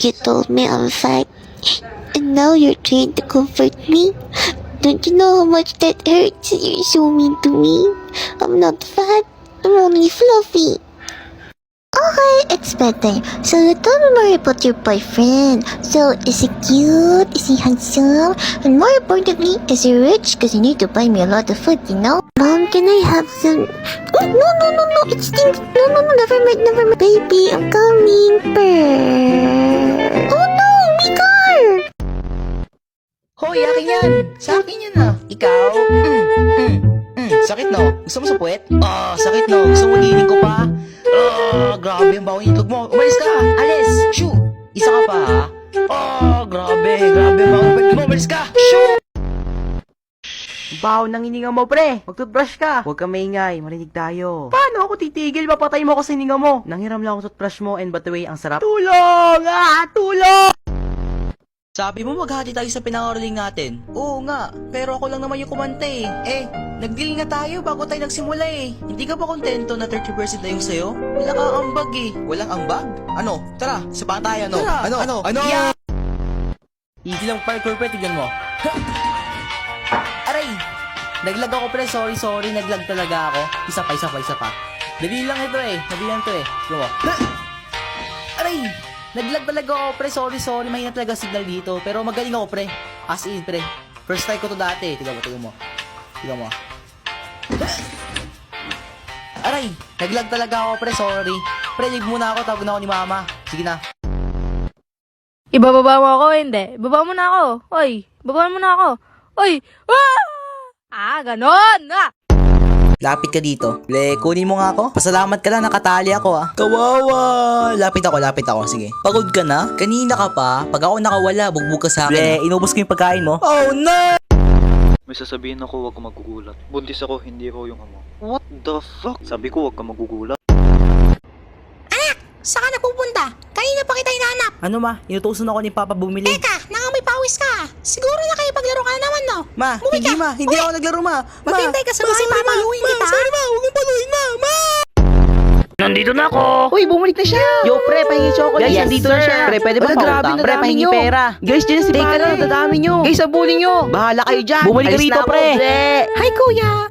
You told me I'm fat, and now you're trying to comfort me. Don't you know how much that hurts? You're so mean to me. I'm not fat. I'm only fluffy. Okay, it's better. So you told me more about your boyfriend. So, is he cute? Is he handsome? And more importantly, is he rich? Because you need to buy me a lot of food, you know? Mom, can I have some... Oh, no, it stinks. No, never mind. Baby, I'm coming. Purr. Oh no, my car! Hoy, akin yan! Sa akin yan ah! Ikaw? Sakit no? Gusto mo sa puwet? Sakit no? Gusto mo linig ko pa? Grabe ang baho yung itlog mo! Umalis ka! Alis! Shoo! Isa ka pa ha? Grabe ang baho yung itlog mo! Umalis ka! Shoo! Baho ng hininga mo, pre! Mag-toothbrush ka! Huwag kang maingay, marinig tayo. Paano ako titigil? Papatay mo ako sa hininga mo! Nanghiram lang ako toothbrush mo and by the way, ang sarap. Tulong! Tulong! Sabi mo maghati tayo sa pinangaroling natin. Oo nga, pero ako lang naman yung kumanta eh. Nag-deal nga tayo bago tayo nagsimula eh. Hindi ka ba kontento na 30% na yung sayo? Wala kang ambag eh. Walang ambag? Ano? Tara, sabahan tayo no? Tara. Ano? Yeah! Easy lang parkour pre, tignan mo. Aray! Naglag ako pre, sorry, naglag talaga ako. Isa pa. Dali lang ito eh, tignan mo. Aray! Naglag talaga ako, pre. Sorry. Mahina talaga signal dito. Pero magaling ako, pre. As in, pre. First try ko to dati. Tignan mo. Aray! Naglag talaga ako, pre. Sorry. Pre, leave muna ako. Tawag na ako ni mama. Sige na. Ibababa mo ako, hindi. Ibaba mo na ako. Oy, ibaba mo na ako. Oy! Ganon! Lapit ka dito. Kunin mo nga ako. Pasalamat ka lang, nakatali ako ah. Kawawa. Lapit ako. Sige. Pagod ka na? Kanina ka pa. Pag ako nakawala, bugbog ka sa akin. Inubos ko yung pagkain mo. Oh no! May sasabihin ako, huwag ka magugulat. Buntis ako, hindi ko yung amo. What the fuck? Sabi ko, huwag ka magugulat. Saan ka napupunta? Kanina pa kita hinahanap. Ano ma? Inutusan ako ni Papa bumili. Teka, nangamoy pawis ka. Siguro nakipaglaro ka na naman, no? Ma, hindi ako naglaro ma. Maghintay ka sa bahay, papaluin kita. Sorry ma, huwag mong paluin ma. Nandito na ako! Uy, bumalik na siya! Yo, pre, pahingi chocolate. Guys, nandito na siya. Pre, pwede ba pautang? Pre, pahingi pera. Guys, dyan na si Teka lang, dadami nyo. Guys, abulin nyo. Bahala kayo dyan. Bumalik ka rito, pre. Hi, kuya.